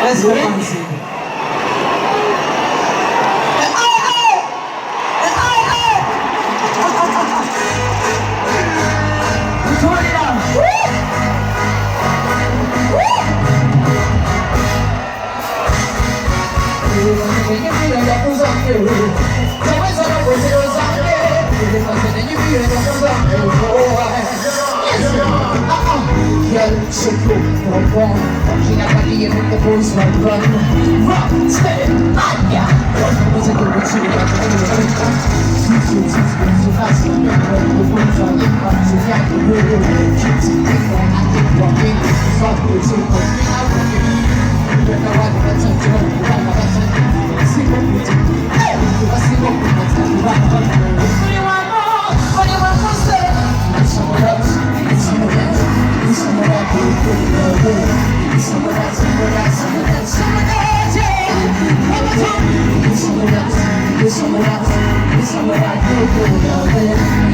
Let's go on sing. Turn it up. Girl, so cool, pom pom. Kinakalia with the boys like run. Rock, stay, yeah. Was it good to you? So fast, the boys are in front of you. Keep it going, I keep walking. Fuck with you, I'm walking. You know what I'm talking about. See what we do. See what we do. What do you want more? What do you want to say? It's someone else. It's someone else. It's someone else. It's someone else. Someone else. Someone else. Someone else. Yeah. One more time. It's someone else. It's someone else. It's someone else.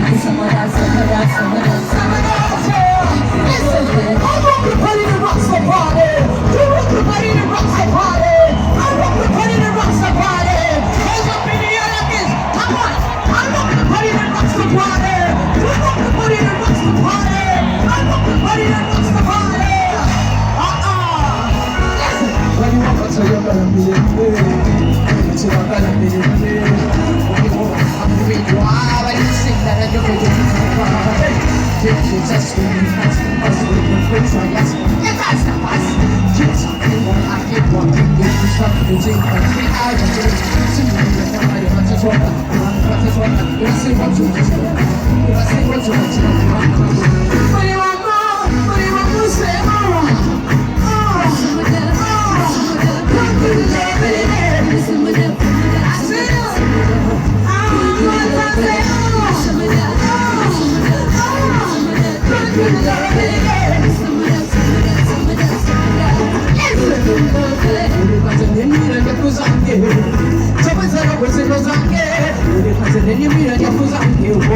It's someone else. Someone else. Someone else. Someone else. Yeah. Listen, I want the party to rock the party. You want the party to rock the party. I want the party to rock the party. Hands up in the air like this. Come on. I want the party to rock the party. You want the party to rock the party. I want the party that rocks the party. Listen. When you walk outside, you're gonna be in bed. So I'm gonna be in bed. I'm the way you are. When you sing that, and you're going to be the party. You just when you ask me, what's the difference? I ask me, yeah, that's the bus. Keep talking, I keep walking. You stop losing, but we are the same. See me, you're not just one. You're just one. You see what you just do. You see what you just do. What do you want more? What do you want to say more?